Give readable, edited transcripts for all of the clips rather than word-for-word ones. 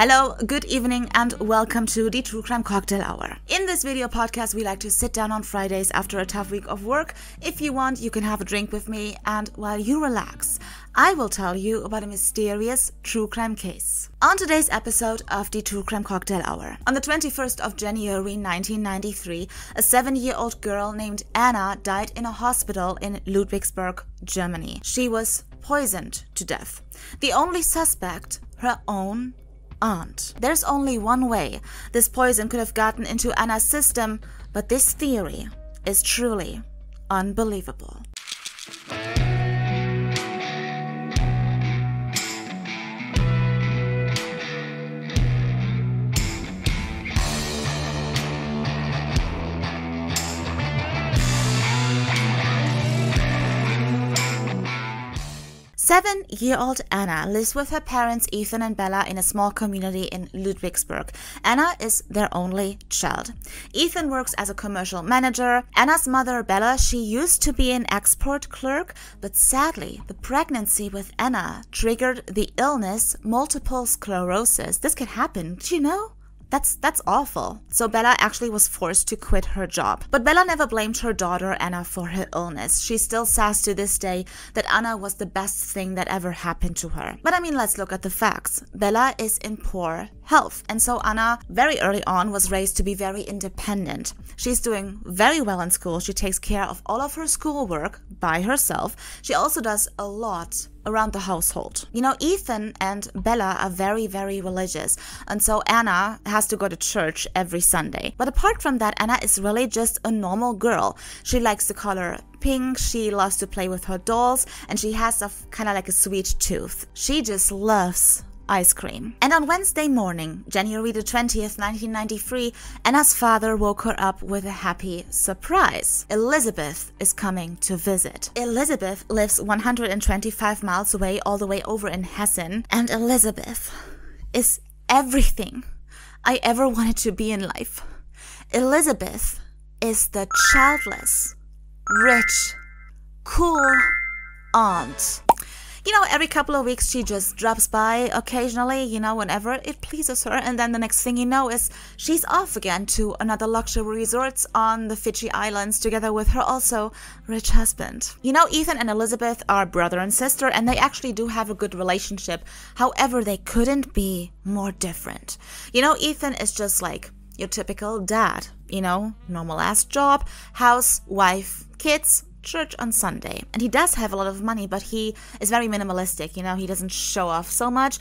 Hello, good evening, and welcome to the True Crime Cocktail Hour. In this video podcast, we like to sit down on Fridays after a tough week of work. If you want, you can have a drink with me, and while you relax, I will tell you about a mysterious true crime case. On today's episode of the True Crime Cocktail Hour, on the 21st of January 1993, a 7-year-old girl named Anna died in a hospital in Ludwigsburg, Germany. She was poisoned to death. The only suspect, her own aunt. There's only one way this poison could have gotten into Anna's system, but this theory is truly unbelievable. Seven-year-old Anna lives with her parents Ethan and Bella in a small community in Ludwigsburg. Anna is their only child. Ethan works as a commercial manager. Anna's mother, Bella, she used to be an export clerk, but sadly, the pregnancy with Anna triggered the illness multiple sclerosis. This can happen, do you know? That's awful. So Bella actually was forced to quit her job. But Bella never blamed her daughter Anna for her illness. She still says to this day that Anna was the best thing that ever happened to her. But I mean, let's look at the facts. Bella is in poor health, and so Anna very early on was raised to be very independent. She's doing very well in school. She takes care of all of her schoolwork by herself. She also does a lot around the household. You know, Ethan and Bella are very, very religious, and so Anna has to go to church every Sunday. But apart from that, Anna is really just a normal girl. She likes the color pink, she loves to play with her dolls, and she has kind of like a sweet tooth. She just loves ice cream. And on Wednesday morning, January the 20th, 1993, Anna's father woke her up with a happy surprise. Elisabeth is coming to visit. Elisabeth lives 125 miles away, all the way over in Hessen, and Elisabeth is everything I ever wanted to be in life. Elisabeth is the childless, rich, cool aunt. You know, every couple of weeks she just drops by occasionally, you know, whenever it pleases her. And then the next thing you know is she's off again to another luxury resort on the Fiji Islands together with her also rich husband. You know, Ethan and Elisabeth are brother and sister, and they actually do have a good relationship. However, they couldn't be more different. You know, Ethan is just like your typical dad, you know, normal ass job, house, wife, kids, church on Sunday. And he does have a lot of money, but he is very minimalistic, you know, he doesn't show off so much.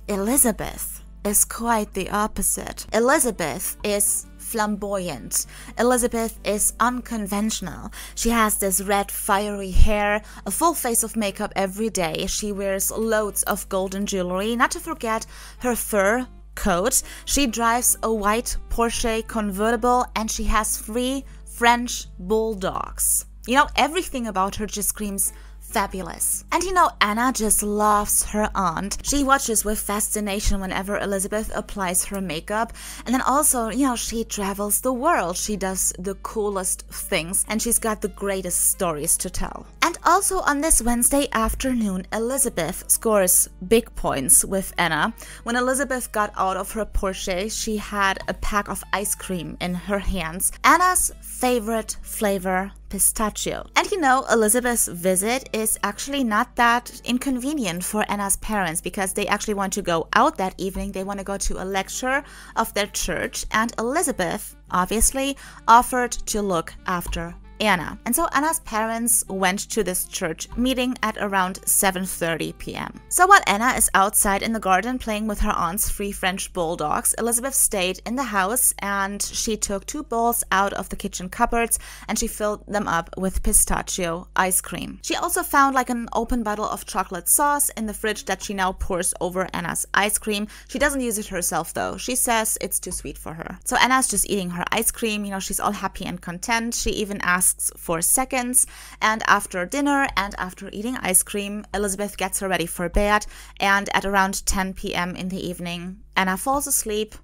Elisabeth is quite the opposite. Elisabeth is flamboyant. Elisabeth is unconventional. She has this red fiery hair, a full face of makeup every day. She wears loads of golden jewelry, not to forget her fur coat. She drives a white Porsche convertible, and she has 3 French bulldogs. You know, everything about her just screams fabulous. And you know, Anna just loves her aunt. She watches with fascination whenever Elisabeth applies her makeup. And then also, you know, she travels the world. She does the coolest things, and she's got the greatest stories to tell. And also on this Wednesday afternoon, Elisabeth scores big points with Anna. When Elisabeth got out of her Porsche, she had a pack of ice cream in her hands. Anna's favorite flavor, pistachio. And you know, Elisabeth's visit is actually not that inconvenient for Anna's parents, because they actually want to go out that evening. They want to go to a lecture of their church, and Elisabeth obviously offered to look after Anna. And so Anna's parents went to this church meeting at around 7:30 p.m. So while Anna is outside in the garden playing with her aunt's 3 French bulldogs, Elisabeth stayed in the house, and she took 2 bowls out of the kitchen cupboards and she filled them up with pistachio ice cream. She also found like an open bottle of chocolate sauce in the fridge that she now pours over Anna's ice cream. She doesn't use it herself though. She says it's too sweet for her. So Anna's just eating her ice cream, you know, she's all happy and content. She even asks for seconds, and after dinner and after eating ice cream, Elisabeth gets her ready for bed, and at around 10 p.m. in the evening, Anna falls asleep,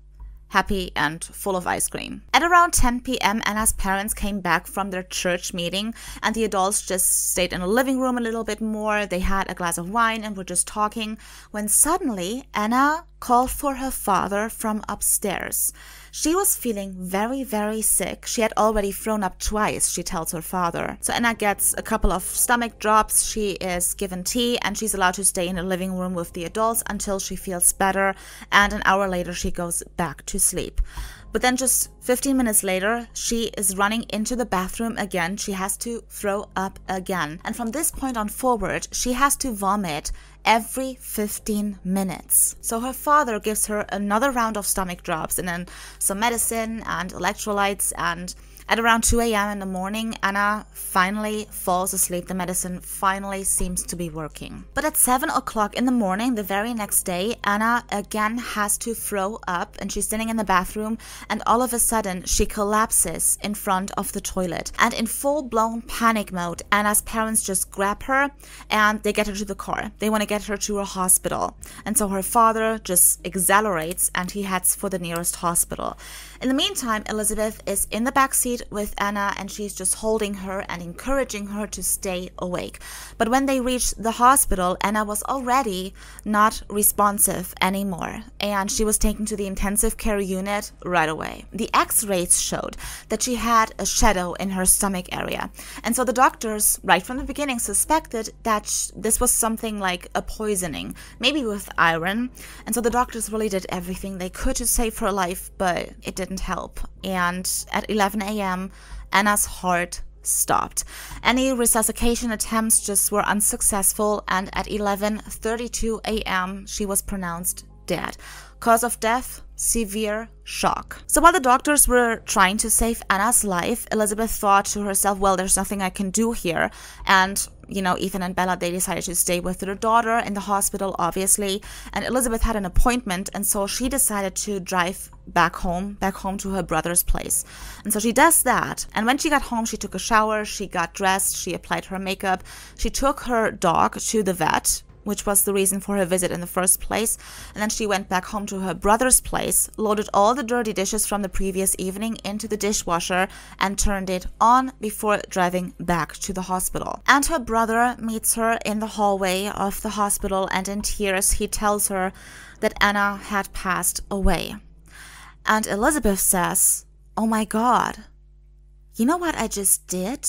happy and full of ice cream. At around 10 p.m., Anna's parents came back from their church meeting, and the adults just stayed in the living room a little bit more. They had a glass of wine and were just talking, when suddenly Anna called for her father from upstairs. She was feeling very, very sick. She had already thrown up twice, she tells her father. So Anna gets a couple of stomach drops, she is given tea, and she's allowed to stay in the living room with the adults until she feels better, and an hour later she goes back to sleep. But then just 15 minutes later, she is running into the bathroom again. She has to throw up again. And from this point on forward, she has to vomit every 15 minutes. So her father gives her another round of stomach drops and then some medicine and electrolytes, and at around 2 a.m. in the morning, Anna finally falls asleep. The medicine finally seems to be working. But at 7 o'clock in the morning, the very next day, Anna again has to throw up, and she's sitting in the bathroom, and all of a sudden she collapses in front of the toilet. And in full-blown panic mode, Anna's parents just grab her and they get her to the car. They want to get her to a hospital. And so her father just accelerates and he heads for the nearest hospital. In the meantime, Elisabeth is in the backseat with Anna, and she's just holding her and encouraging her to stay awake. But when they reached the hospital, Anna was already not responsive anymore, and she was taken to the intensive care unit right away. The x-rays showed that she had a shadow in her stomach area, and so the doctors right from the beginning suspected that this was something like a poisoning, maybe with iron. And so the doctors really did everything they could to save her life, but it didn't help. And at 11 a.m., Anna's heart stopped. Any resuscitation attempts just were unsuccessful, and at 11:32 a.m. she was pronounced dead. Cause of death: severe shock. So while the doctors were trying to save Anna's life, Elisabeth thought to herself, well, there's nothing I can do here. And Ethan and Bella, they decided to stay with their daughter in the hospital, obviously. And Elisabeth had an appointment, and so she decided to drive back home to her brother's place. And so she does that. And when she got home, she took a shower, she got dressed, she applied her makeup, she took her dog to the vet, which was the reason for her visit in the first place. And then she went back home to her brother's place, loaded all the dirty dishes from the previous evening into the dishwasher, and turned it on before driving back to the hospital. And her brother meets her in the hallway of the hospital, and in tears he tells her that Anna had passed away. And Elisabeth says, "Oh my God, you know what I just did?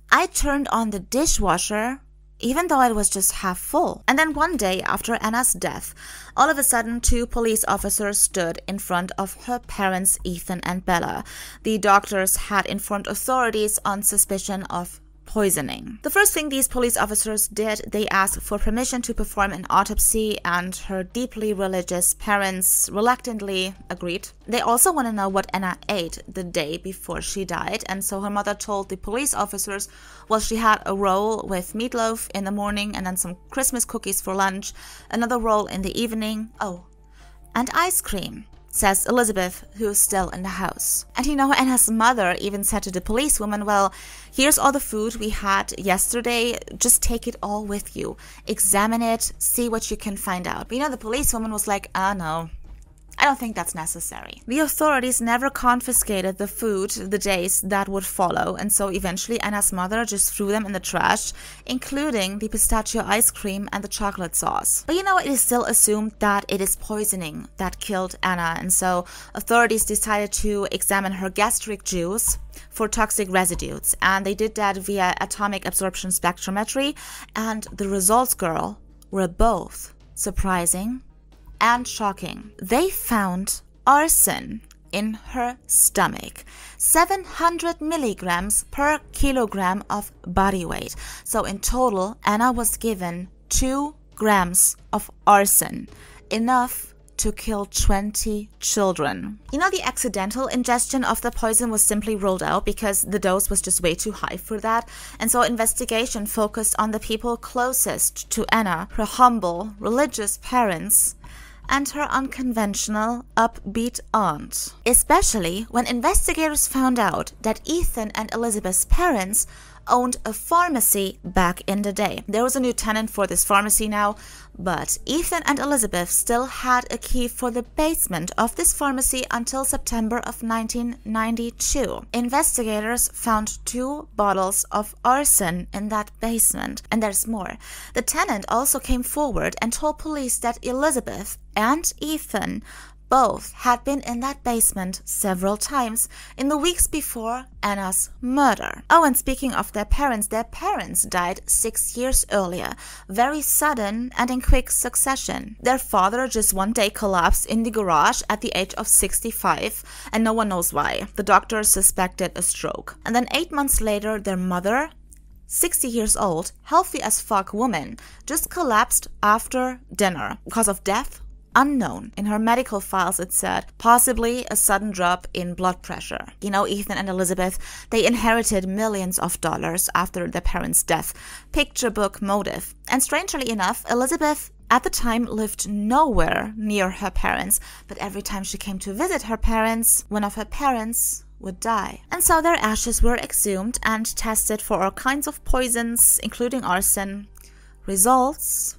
I turned on the dishwasher even though it was just half full." And then one day after Anna's death, all of a sudden 2 police officers stood in front of her parents, Ethan and Bella. The doctors had informed authorities on suspicion of poisoning. The first thing these police officers did, they asked for permission to perform an autopsy, and her deeply religious parents reluctantly agreed. They also want to know what Anna ate the day before she died, and so her mother told the police officers, well, she had a roll with meatloaf in the morning and then some Christmas cookies for lunch, another roll in the evening, and ice cream, says Elisabeth, who is still in the house. And Anna's mother even said to the policewoman, well, here's all the food we had yesterday, just take it all with you, examine it, see what you can find out. But the policewoman was like, no, I don't think that's necessary. The authorities never confiscated the food the days that would follow, and so eventually Anna's mother just threw them in the trash, including the pistachio ice cream and the chocolate sauce. But it is still assumed that it is poisoning that killed Anna, and so authorities decided to examine her gastric juice for toxic residues, and they did that via atomic absorption spectrometry, and the results, girl, were both surprising and shocking. They found arson in her stomach, 700 milligrams per kilogram of body weight. So in total, Anna was given 2 grams of arson, enough to kill 20 children. The accidental ingestion of the poison was simply ruled out because the dose was just way too high for that. And so investigation focused on the people closest to Anna, her humble, religious parents, and her unconventional, upbeat aunt. Especially when investigators found out that Ethan and Elisabeth's parents owned a pharmacy back in the day. There was a new tenant for this pharmacy now, but Ethan and Elisabeth still had a key for the basement of this pharmacy until September of 1992. Investigators found 2 bottles of arson in that basement, and there's more. The tenant also came forward and told police that Elisabeth and Ethan both had been in that basement several times in the weeks before Anna's murder. Oh, and speaking of their parents died 6 years earlier, very sudden and in quick succession. Their father just one day collapsed in the garage at the age of 65, and no one knows why. The doctors suspected a stroke. And then 8 months later, their mother, 60 years old, healthy as fuck woman, just collapsed after dinner. Cause of death? Unknown. In her medical files it said possibly a sudden drop in blood pressure. You know, Ethan and Elisabeth, they inherited millions of dollars after their parents' death. Picture book motive. And strangely enough, Elisabeth at the time lived nowhere near her parents, but every time she came to visit her parents, one of her parents would die. And so their ashes were exhumed and tested for all kinds of poisons, including arson. Results?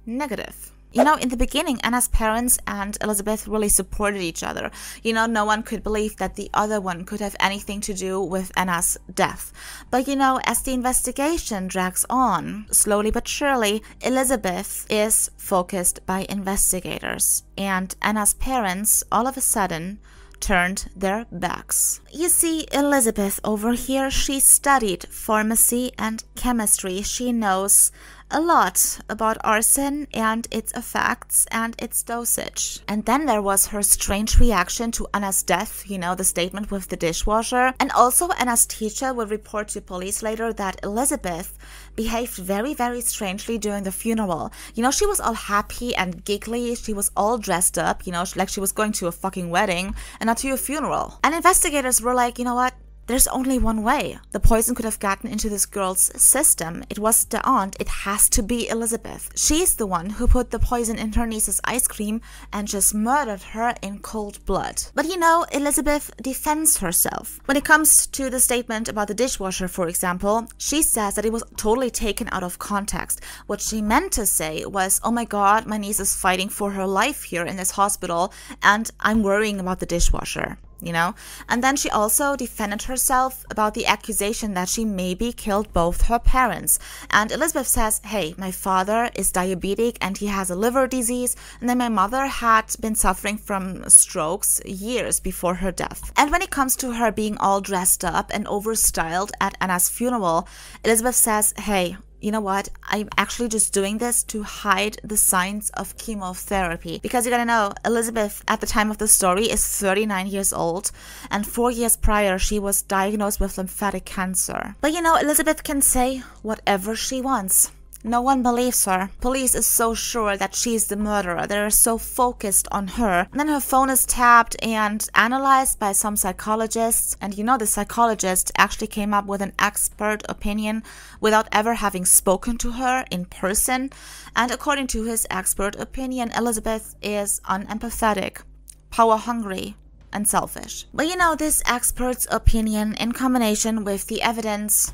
Negative. You know, in the beginning, Anna's parents and Elisabeth really supported each other. You know, no one could believe that the other one could have anything to do with Anna's death. But you know, as the investigation drags on, slowly but surely, Elisabeth is focused by investigators. And Anna's parents, all of a sudden, turned their backs. You see, Elisabeth over here, she studied pharmacy and chemistry. She knows a lot about arson and its effects and its dosage. And then there was her strange reaction to Anna's death, you know, the statement with the dishwasher. And also Anna's teacher would report to police later that Elisabeth behaved very, very strangely during the funeral. You know, she was all happy and giggly. She was all dressed up, you know, like she was going to a fucking wedding and not to a funeral. And investigators were like, you know what? There's only one way. The poison could have gotten into this girl's system. It was the aunt. It has to be Elisabeth. She's the one who put the poison in her niece's ice cream and just murdered her in cold blood. But you know, Elisabeth defends herself. When it comes to the statement about the dishwasher, for example, she says that it was totally taken out of context. What she meant to say was, oh my god, my niece is fighting for her life here in this hospital and I'm worrying about the dishwasher. You know, and then she also defended herself about the accusation that she maybe killed both her parents. And Elisabeth says, hey, my father is diabetic and he has a liver disease, and then my mother had been suffering from strokes years before her death. And when it comes to her being all dressed up and overstyled at Anna's funeral, Elisabeth says, hey, you know what, I'm actually just doing this to hide the signs of chemotherapy. Because you gotta know, Elisabeth at the time of the story is 39 years old, and 4 years prior she was diagnosed with lymphatic cancer. But you know, Elisabeth can say whatever she wants. No one believes her. Police is so sure that she's the murderer. They're so focused on her. And then her phone is tapped and analyzed by some psychologists. And you know, the psychologist actually came up with an expert opinion without ever having spoken to her in person. And according to his expert opinion, Elisabeth is unempathetic, power-hungry, and selfish. But you know, this expert's opinion in combination with the evidence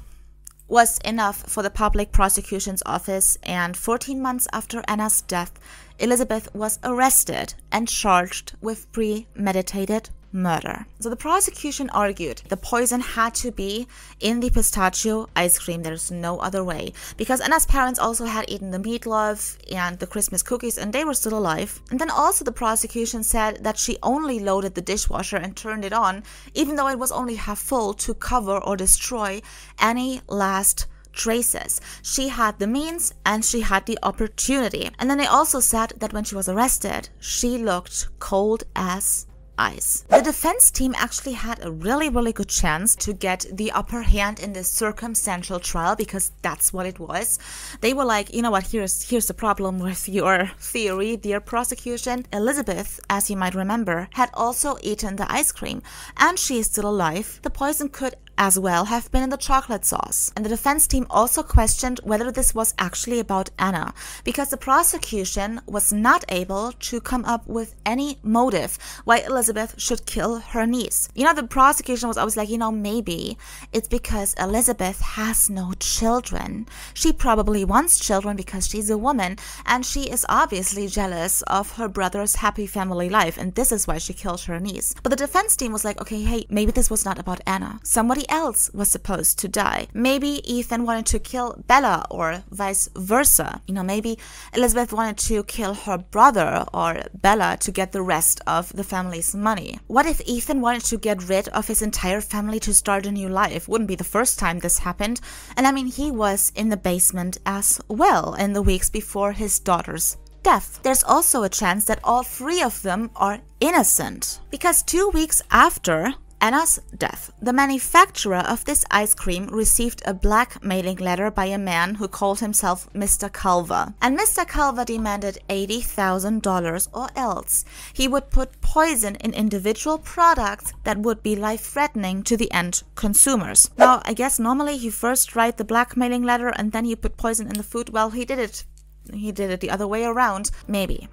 was enough for the public prosecution's office, and 14 months after Anna's death, Elisabeth was arrested and charged with premeditated murder. So the prosecution argued the poison had to be in the pistachio ice cream. There's no other way. Because Anna's parents also had eaten the meatloaf and the Christmas cookies and they were still alive. And then also the prosecution said that she only loaded the dishwasher and turned it on, even though it was only half full, to cover or destroy any last traces. She had the means and she had the opportunity. And then they also said that when she was arrested, she looked cold as ice. The defense team actually had a really good chance to get the upper hand in this circumstantial trial, because that's what it was. They were like, you know what, here's the problem with your theory, dear prosecution. Elisabeth, as you might remember, had also eaten the ice cream and she is still alive. The poison could as well have been in the chocolate sauce. And the defense team also questioned whether this was actually about Anna, because the prosecution was not able to come up with any motive why Elisabeth should kill her niece. You know, the prosecution was always like, you know, maybe it's because Elisabeth has no children. She probably wants children because she's a woman and she is obviously jealous of her brother's happy family life, and this is why she killed her niece. But the defense team was like, okay, hey, maybe this was not about Anna. Somebody somebody else was supposed to die. Maybe Ethan wanted to kill Bella or vice versa. You know, maybe Elisabeth wanted to kill her brother or Bella to get the rest of the family's money. What if Ethan wanted to get rid of his entire family to start a new life? Wouldn't be the first time this happened. And I mean, he was in the basement as well in the weeks before his daughter's death. There's also a chance that all three of them are innocent, because 2 weeks after Anna's death, the manufacturer of this ice cream received a blackmailing letter by a man who called himself Mr. Culver. And Mr. Culver demanded $80,000 or else he would put poison in individual products that would be life-threatening to the end consumers. Now, I guess normally you first write the blackmailing letter and then you put poison in the food. Well, he did it the other way around, maybe.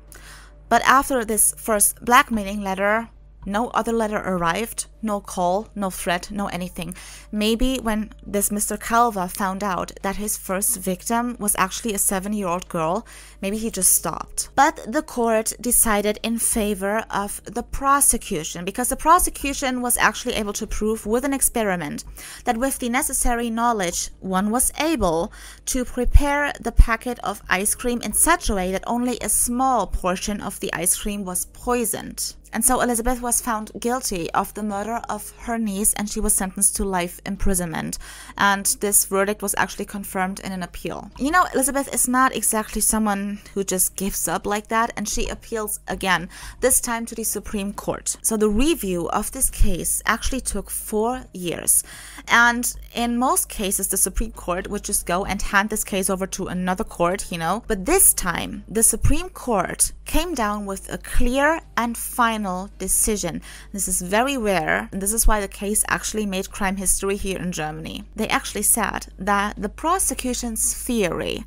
But after this first blackmailing letter, no other letter arrived, no call, no threat, no anything. Maybe when this Mr. Culver found out that his first victim was actually a 7-year-old girl, maybe he just stopped. But the court decided in favor of the prosecution, because the prosecution was actually able to prove with an experiment that with the necessary knowledge, one was able to prepare the packet of ice cream in such a way that only a small portion of the ice cream was poisoned. And so Elisabeth was found guilty of the murder of her niece, and she was sentenced to life imprisonment. And this verdict was actually confirmed in an appeal. You know, Elisabeth is not exactly someone who just gives up like that, and she appeals again, this time to the Supreme Court. So the review of this case actually took 4 years. And in most cases, the Supreme Court would just go and hand this case over to another court, you know. But this time, the Supreme Court came down with a clear and final decision. This is very rare, and this is why the case actually made crime history here in Germany. They actually said that the prosecution's theory,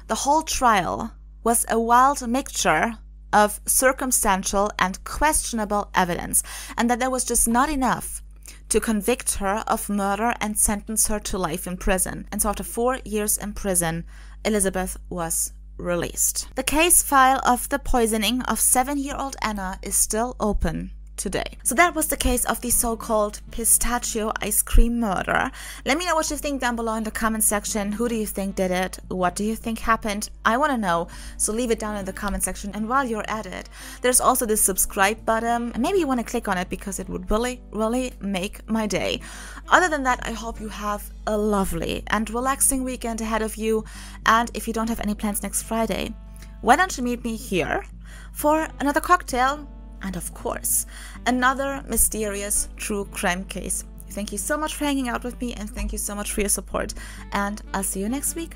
the whole trial, was a wild mixture of circumstantial and questionable evidence, and that there was just not enough to convict her of murder and sentence her to life in prison. And so after 4 years in prison, Elisabeth was released. The case file of the poisoning of 7-year-old Anna is still open today. So that was the case of the so-called pistachio ice cream murder. Let me know what you think down below in the comment section. Who do you think did it? What do you think happened? I want to know, so leave it down in the comment section. And while you're at it, there's also this subscribe button, and maybe you want to click on it because it would really make my day. Other than that, I hope you have a lovely and relaxing weekend ahead of you. And if you don't have any plans next Friday, why don't you meet me here for another cocktail and, of course, another mysterious true crime case. Thank you so much for hanging out with me, and thank you so much for your support, and I'll see you next week.